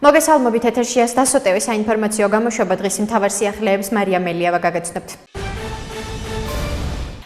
მოგესალმებით ეთერშია დასოტევი საინფორმაციო გამოშვება დღის მთავარ სიახლეებს მარია მელიავა გაგაცნობთ.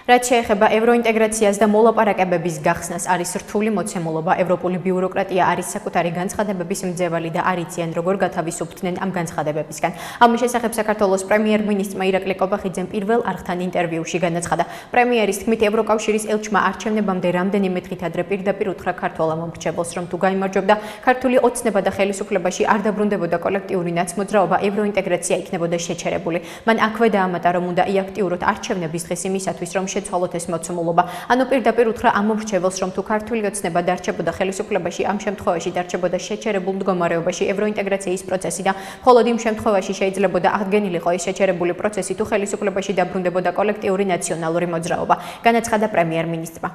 რაც შეეხება ევროინტეგრაციას და მოლაპარაკებების გახსნას, არის რთული მოცემულობა. ევროპული ბიუროკრატია არის საკუთარი განცხადებების მძევალი და არ იციან როგორ გათავისუფლდნენ ამ განცხადებებისგან. ამის შესახებ საქართველოს პრემიერ-მინისტრმა ირაკლი კობახიძემ პირველ არხთან ინტერვიუში განაცხადა. პრემიერის თქმით, ევროკავშირის ელჩმა არჩევნებამდე რამდენიმე დღით ადრე პირდაპირ უთხრა ქართველ მომრჩეველს, რომ თუ გაიმარჯვებდა, ქართული ოცნება და ხელისუფლებაში არ დაბრუნდებოდა კოლექტიური ნაცმოძრაობა, ევროინტეგრაცია იქნებოდა შეჩერებული. მან აქვე დაამატა, რომ უნდა იაქტიუროთ არჩევნების დღეს იმისათვის, რომ შეცვალოთ ეს მოცემულობა. ანუ პირდაპირ უთხრა ამ მომრჩეველს, რომ თუ ქართული ოცნება დარჩებოდა ხელისუფლებაში, ამ შემთხვევაში დარჩებოდა შეჩერებულ მდგომარეობაში ევროინტეგრაციის პროცესი და მხოლოდ იმ შემთხვევაში შეიძლებოდა აღდგენილიყო ეს შეჩერებული პროცესი, თუ ხელისუფლებაში დაბრუნდებოდა კოლექტიური ნაციონალური მოძრაობა, განაცხადა პრემიერ-მინისტრმა.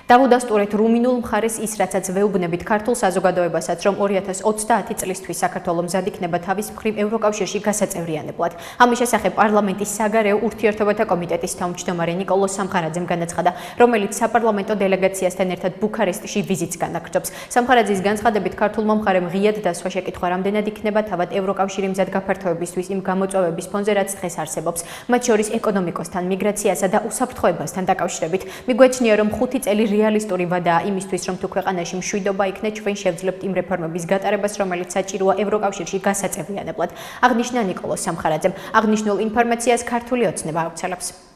დავუდასტურეთ რუმინულ მხარეს ის, რაცაც ვეუბნებით ქართულ საზოგადოებასაც, რომ 2030 წლისთვის საქართველო მზად იქნება თავის მხრივ ევროკავშირში გასაწევრიანებლად. ამის შესახებ პარლამენტის საგარეო ურთიერთობათა კომიტეტის თავმჯდომარე ნიკოლოზ სამხარაძემ განაცხადა, რომელიც საპარლამენტო დელეგაციასთან ერთად ბუქარესტში ვიზიტს განაგრძობს. სამხარაძის განცხადებით, ქართულმა მხარემ ღიად დასვა შეკითხვა, რამდენად იქნება თავად ევროკავშირი მზად გაფართოებისთვის იმ გამოწვევების ფონზე, რაც დღეს არსებობს, მათ შორის ეკონომიკოსთან, მიგრაციასა და უსაფრთხოებასთან დაკავშირებით. მიგვეჩნია, რომ 5 წელი რეალისტური ვადაა იმისთვის, რომ თუ ქვეყანაში მშვიდობა იქნება, ჩვენ შევძლებთ იმ რეფორმების გატარებას, რომელიც საჭიროა ევროკავშირში გასაწევრიანებლად. აღნიშნა ნიკოლოზ სამხარაძემ. აღნიშნულ ინფორმაციას ქართული ოცნება ავრცელებს.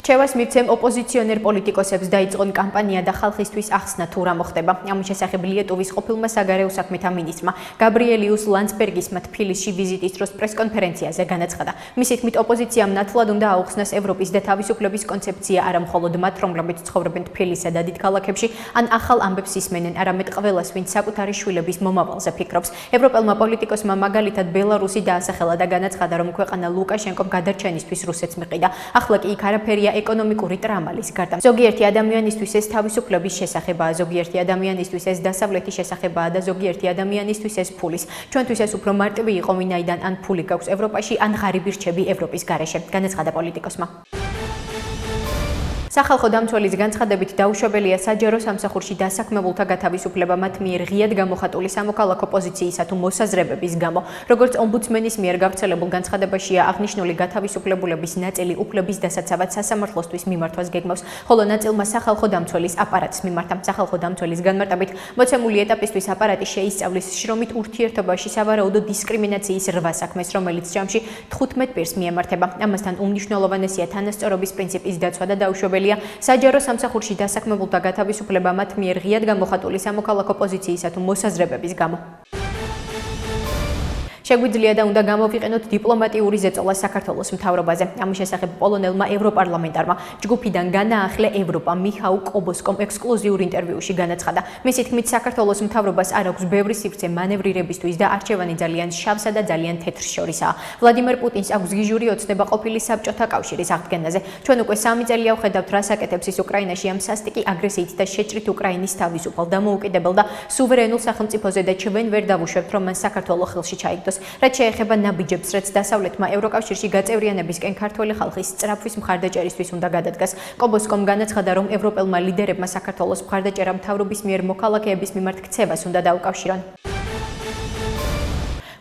რჩევას მივცემ ოპოზიციონერ პოლიტიკოსებს დაიწყონ კამპანია და ხალხისთვის ახსნა თუ რა მოხდება. ამის შესახებ ლიეტუვის ყოფილმა საგარეო საქმეთა მინისტრმა გაბრიელიუს ლანსბერგისმა თბილისში ვიზიტის დროს პრესკონფერენციაზე განაცხადა. მისი თქმით, ოპოზიციამ ნათლად უნდა აუხსნას ევროპის და თავისუფლების კონცეფცია არა მხოლოდ მათ, რომლებიც ცხოვრობენ თბილისსა და დიდ ქალაქებში, ან ახალ ამბებს ისმენენ, არამედ ყველას, ვინც საკუთარი შვილების მომავალზე ფიქრობს. ევროპელმა პოლიტიკოსმა მაგალითად ბელარუსი დაასახელა და განაცხადა, რომ ქვეყანა ლუკაშენკომ გადარჩენისთვის რუსეთს მიყიდა. ახლა კი იქ არაფერია ეკონომიკური ტრამალის გარდა. ზოგიერთი ადამიანისთვის ეს თავისუფლების შესახებაა, ზოგიერთი ადამიანისთვის ეს დასავლეთის შესახებაა და ზოგიერთი ადამიანისთვის ეს ფულის. ჩვენთვის ეს უფრო მარტივი იყო, ვინაიდან ან ფული გაქვს ევროპაში, ან ღარიბი რჩები ევროპის გარეშე, განაცხადა პოლიტიკოსმა. სახალხო დამცველის განცხადებით დაუშვებელია საჯარო სამსახურში დასაქმებულთა გათავისუფლება მათ მიერ ღიად გამოხატული სამოქალაქო პოზიციისა თუ მოსაზრებების გამო. როგორც ომბუდსმენის მიერ გავრცელებულ განცხადებაშია აღნიშნული გათავისუფლებულების ნაწილი უფლების დასაცავად სასამართლოსთვის მიმართვას გეგმავს, ხოლო ნაწილმა სახალხო დამცველის აპარატს მიმართა. სახალხო დამცველის განმარტებით, მოცემული ეტაპისთვის აპარატი შეისწავლის შრომით ურთიერთობაში სავარაუდო დისკრიმინაციის 8 საქმეს, რომელიც ჯამში 15 პირს მიემართება. ამასთან უმნიშვნელოვანესია თანასწორობის პრინციპის დაცვა და დაუშვებელი საჯარო სამსახურში დასაქმებულთა გათავისუფლება მათ მიერ ღიად გამოხატული სამოქალაქო პოზიციისა თუ მოსაზრებების გამო. შეგვიძლია და უნდა გამოვიყენოთ დიპლომატიური ზეწოლა საქართველოს მთავრობაზე. ამის შესახებ პოლონელმა ევროპარლამენტარმა ჯგუფიდან განაახლე ევროპა მიხაუ კობოსკომ ექსკლუზიურ ინტერვიუში განაცხადა. მისი თქმით, საქართველოს მთავრობას არ აქვს ბევრი სივრცე მანევრირებისთვის და არჩევანი ძალიან შავსა და ძალიან თეთრ შორისაა. ვლადიმერ პუტინს აქვს გიჟური ოცნება ყოფილი საბჭოთა კავშირის აღდგენაზე. ჩვენ უკვე 3 წელია ვხედავთ, რას აკეთებს ის უკრაინაში ამ სასტიკი აგრესიით და შეჭრით უკრაინის თავისუფალ, დამოუკიდებელ და სუვერენულ სახელმწიფოზე და ჩვენ ვერ დავუშვებთ, რომ მან საქართველოს ხელში ჩაიგდოს. რაც შეეხება ნაბიჯებს, რაც დასავლეთმა ევროკავშირში გაწევრიანებისკენ ქართველი ხალხის სწრაფვის მხარდაჭერისთვის უნდა გადადგას. კობოსკომ განაცხადა, რომ ევროპელმა ლიდერებმა საქართველოს მხარდაჭერა მთავრობის მიერ მოქალაქეების მიმართ ქცევას უნდა დაუკავშირონ.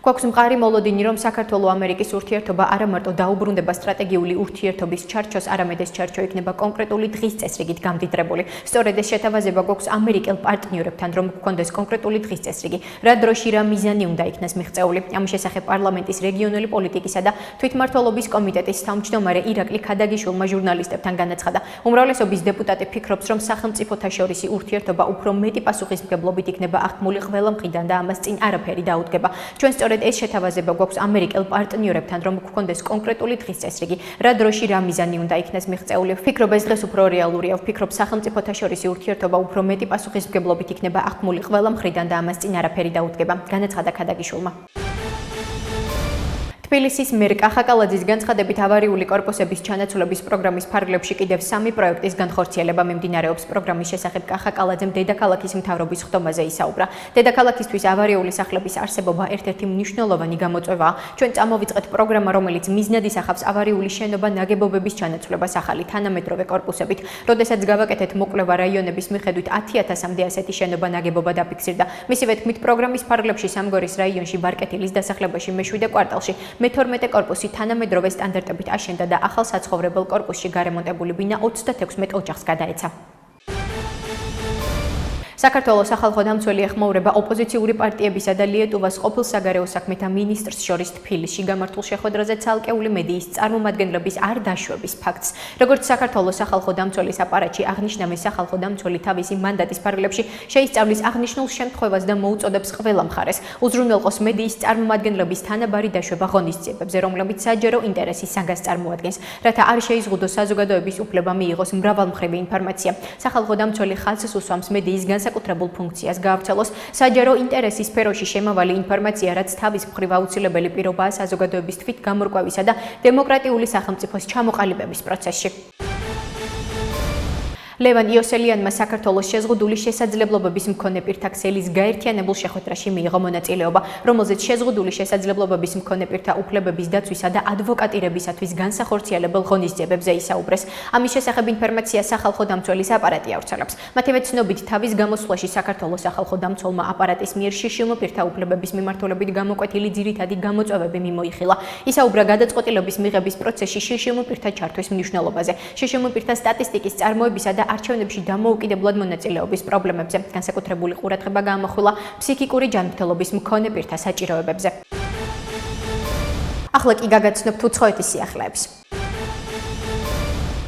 გვაქვს მყარი მოლოდინი, რომ საქართველო-ამერიკის ურთიერთობა არა მარტო დაუბრუნდება სტრატეგიული ურთიერთობის ჩარჩოს, არამედ ეს ჩარჩო იქნება კონკრეტული დღის წესრიგით გამდიდრებული. სწორედ ეს შეთავაზება გვაქვს ამერიკელ პარტნიორებთან, რომ გქონდეს კონკრეტული დღის წესრიგი, რა დროში რა მიზანი უნდა იქნას მიღწეული. ამის შესახებ პარლამენტის რეგიონული პოლიტიკისა და თვითმმართველობის კომიტეტის თავმჯდომარე ირაკლი ქადაგიშვილმა ჟურნალისტებთან განაცხადა. უმრავლესობის დეპუტატი ფიქრობს, რომ სახელმწიფოთა შორისი ურთიერთობა უფრო მეტი პასუხისმგებლობით იქნება აღქმული ყველა მხრიდან და ამას წინ არაფერი დაუდგება. ჩვენ ეს შეთავაზება გვაქვს ამერიკელ პარტნიორებთან, რომ გქონდეს კონკრეტული დღის წესრიგი, რა დროში რა მიზანი უნდა იქნას მიღწეული. ვფიქრობ, ეს დღეს უფრო რეალურია. ვფიქრობ, სახელმწიფოთა შორისი ურთიერთობა უფრო მეტი პასუხისმგებლობით იქნება აღქმული ყველა მხრიდან და ამას წინ არაფერი დაუდგება, განაცხადა ქადაგიშვილმა. თბილისის მერ კახაკალაძის განცხადებით ავარიული კორპუსების ჩანაცვლების პროგრამის ფარგლებში კიდევ 3 პროექტის განხორციელება მიმდინარეობს. პროგრამის შესახებ კახაკალაძემ დედაქალაქის მთავრობის ხდომაზე ისაუბრა. დედაქალაქისთვის ავარიული სახლების არსებობა ერთ-ერთი მნიშვნელოვანი გამოწვევაა. ჩვენ წამოვიწყეთ პროგრამა, რომელიც მიზნად ისახავს ავარიული შენობა ნაგებობების ჩანაცვლებას ახალი თანამედროვე კორპუსებით. როდესაც გავაკეთეთ მოკვლევა რაიონების მიხედვით 10,000-მდე ასეთი შენობა ნაგებობა დაფიქსირდა. მისივე თქმით, პროგრამის ფარგლებში სამგორის რაიონში ვარკეთილის დასახლებაში მე-7 კვარტალში მე-12 კორპუსი თანამედროვე სტანდარტებით აშენდა და ახალ საცხოვრებელ კორპუსში გარემონტებული ბინა 36 ოჯახს გადაეცა. საქართველოს სახალხო დამცველი ეხმაურება ოპოზიციური პარტიებისა და ლიეტუვას ყოფილ საგარეო საქმეთა მინისტრს შორის თბილისში გამართულ შეხვედრაზე ცალკეული მედიის წარმომადგენლების არ დაშვების ფაქტს. როგორც საქართველოს სახალხო დამცველის აპარატში აღნიშნავენ, სახალხო დამცველი თავისი მანდატის ფარგლებში შეისწავლის აღნიშნულ შემთხვევას და მოუწოდებს ყველა მხარეს უზრუნველყოს მედიის წარმომადგენლების თანაბარი დაშვება ღონისძიებებზე, რომლებიც საჯარო ინტერესის საგანს წარმოადგენს, რათა არ შეიზღუდოს საზოგადოების უფლება მიიღოს მრავალმხრივი ინფორმაცია. სახალხო დამცველი ხაზს უსვამს მედიის საკუთრებულ ფუნქციას გაავრცელოს საჯარო ინტერესის სფეროში შემავალი ინფორმაცია, რაც თავის მხრივ აუცილებელი პირობაა საზოგადოების თვითგამორკვევისა და დემოკრატიული სახელმწიფოს ჩამოყალიბების პროცესში. ლევან იოსელიანმა საქართველოს შეზღუდული შესაძლებლობების მქონე პირთა ქსელის გაერთიანებულ შეხვედრაში მიიღო მონაწილეობა, რომელზეც შეზღუდული შესაძლებლობების მქონე პირთა უფლებების დაცვისა და ადვოკატირებისათვის განსახორციელებელ ღონისძიებებზე ისაუბრეს. ამის შესახებ ინფორმაცია სახალხო დამცველის აპარატი ავრცელებს. მათივე ცნობით, თავის გამოსვლაში საქართველოს სახალხო დამცველმა აპარატის მიერ შიშიმო პირთა უფლებების მიმართულებით გამოკვეთილი ძირითადი გამოწვევები მიმოიხილა. ისაუბრა გადაწყვეტილების მიღების პროცესში შიშიმო პირთა ჩართვის მნიშვნელობაზე, შიშიმო პირთა სტატისტიკის წარმოებისა და არჩევნებში დამოუკიდებლად მონაწილეობის პრობლემებზე. განსაკუთრებული ყურადღება გაამახვილა ფსიქიკური ჯანმრთელობის მქონე პირთა საჭიროებებზე. ახლა კი გაგაცნობთ უცხოეთის სიახლეებს.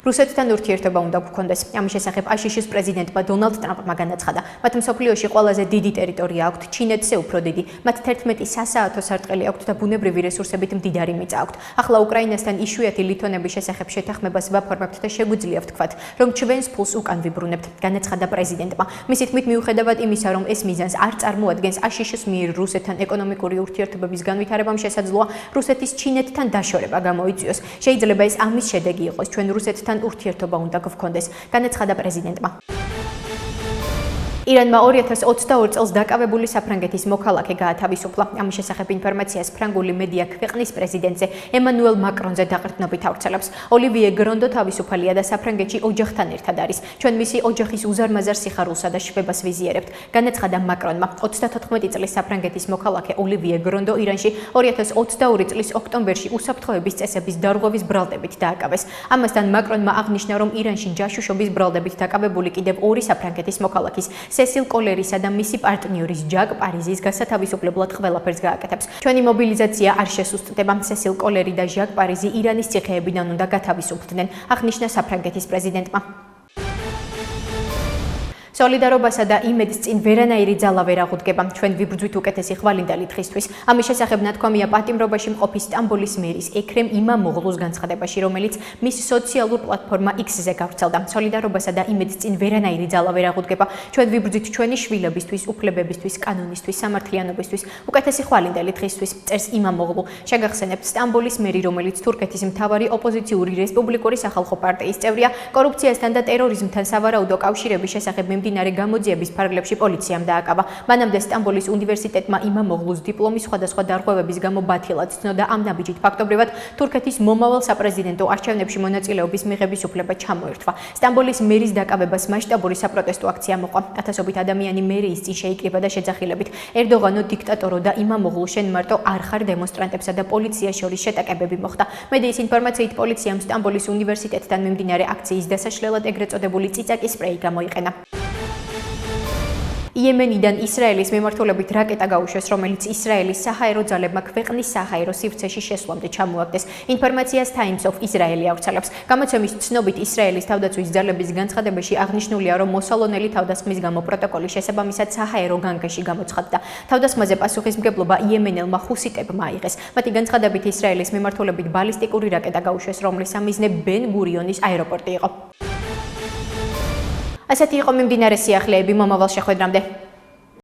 რუსეთთან ურთიერთობა უნდა გქონდეს. ამის შესახებ აშშ-ის პრეზიდენტმა დონალდ ტრამპმა განაცხადა. მათ მსოფლიოში ყველაზე დიდი ტერიტორია აქვთ, ჩინეთზე უფრო დიდი. მათ 11 სასაათო სარტყელი აქვთ და ბუნებრივი რესურსებით მდიდარი მიწა აქვთ. ახლა უკრაინასთან იშვიათი ლითონების შესახებ შეთანხმებას ვაფორმებთ და შეგვიძლია ვთქვათ, რომ ჩვენს ფულს უკან ვიბრუნებთ, განაცხადა პრეზიდენტმა. მისი თქმით, მიუხედავად იმისა, რომ ეს მიზანს არ წარმოადგენს აშშ-ის მიერ რუსეთთან ეკონომიკური ურთიერთობების განვითარებამ შესაძლოა რუსეთის ჩინეთთან დაშორება გამოიწვიოს. შეიძლება ეს ამის შედეგი იყოს, ჩვენ რუსეთთან ურთიერთობა უნდა გვქონდეს, განაცხადა პრეზიდენტმა. ირანმა 2022 წელს დაკავებული საფრანგეთის მოქალაქე გაათავისუფლა. ამის შესახებ ინფორმაციას ფრანგული მედია ქვეყნის პრეზიდენტზე ემანუელ მაკრონზე დაყრდნობით ავრცელებს. ოლივიე გრონდო თავისუფალია და საფრანგეთში ოჯახთან ერთად არის. ჩვენ მისი ოჯახის უზარმაზარ სიხარულსა და შვებას ვიზიარებთ, განაცხადა მაკრონმა. 34 წლის საფრანგეთის მოქალაქე ოლივიე გრონდო ირანში 2022 წლის ოქტომბერში უსაფრთხოების წესების დარღვევის ბრალდებით დააკავეს. ამასთან მაკრონმა აღნიშნა, რომ ირანში ჯაშუშობის ბრალდებით დაკავებული კიდევ 2 საფრანგეთის მოქალაქის სესილ კოლერისა და მისი პარტნიორის ჯაკ პარიზის გასათავისუფლებლად ყველაფერს გააკეთებს. ჩვენი მობილიზაცია არ შესუსტდება. სესილ კოლერი და ჟაკ პარიზი ირანის ციხეებიდან უნდა გათავისუფლდნენ, აღნიშნა საფრანგეთის პრეზიდენტმა. სოლიდარობასა და იმედს წინ ვერანაირი ძალა ვერ აღუდგება. ჩვენ ვიბრძვით უკეთესი ხვალინდალი დღისთვის. ამის შესახებ ნათქვამია პატიმრობაში მყოფი სტამბოლის მერის ექრემ იმამოღლუს განცხადებაში, რომელიც მის სოციალურ პლატფორმა X-ზე გავრცელდა. სოლიდარობასა და იმედს წინ ვერანაირი ძალა ვერ აღუდგება. ჩვენ ვიბრძვით ჩვენი შვილებისთვის, უფლებებისთვის, კანონისთვის, სამართლიანობისთვის, უკეთესი ხვალინდალი დღისთვის, წერს იმამოღლუ. შეგახსენებთ, სტამბოლის მერი, რომელიც თურქეთის მთავარი ოპოზიციური რესპუბლიკური სახალხო პარტიის წევრია, კორუფციასთან და ტერორიზმთან სავარაუდო კავშირების შესახებ მიმდინარე გამოძიების ფარგლებში პოლიციამ დააკავა. მანამდე სტამბოლის უნივერსიტეტმა იმამოღლუს დიპლომი სხვადასხვა დარღვევების გამო ბათილად ცნოდა. ამ ნაბიჯით ფაქტობრივად თურქეთის მომავალ საპრეზიდენტო არჩევნებში მონაწილეობის მიღების უფლება ჩამოერთვა. სტამბოლის მერის დაკავებას მასშტაბური საპროტესტო აქცია მოყვა. ათასობით ადამიანი მერიის წინ შეიკრიბა და შეძახილებით ერდოღანო დიქტატორო და იმამოღლუ შენ მარტო არ ხარ დემონსტრანტებსა და პოლიციას შორის შეტაკებები მოხდა. მედიის ინფორმაციით პოლიციამ სტამბოლის უნივერსიტეტთან მიმდინარე აქციის დასაშლელად ეგრეთ წოდებული წიწაკის სპრეი გამოიყენა. იემენიდან ისრაელის მიმართულებით რაკეტა გაუშვეს, რომელიც ისრაელის საჰაერო ძალებმა ქვეყნის საჰაერო სივრცეში შესვლამდე ჩამოაგდეს. ინფორმაციას Times of Israel ავრცელებს. გამოცემის ცნობით ისრაელის თავდაცვის ძალების განცხადებაში აღნიშნულია, რომ მოსალონელი თავდასხმის გამო პროტოკოლის შესაბამისად საჰაერო განგაში გამოცხადდა. თავდასხმაზე პასუხისმგებლობა იემენელმა ჰუსიტებმა აიღეს. მათი განცხადებით ისრაელის მიმართულებით ბალისტიკური რაკეტა გაუშვეს, რომლის სამიზნე ბენ-გურიონის აეროპორტი იყო. ასეთი იყო მიმდინარე სიახლეები მომავალ შეხვედრამდე.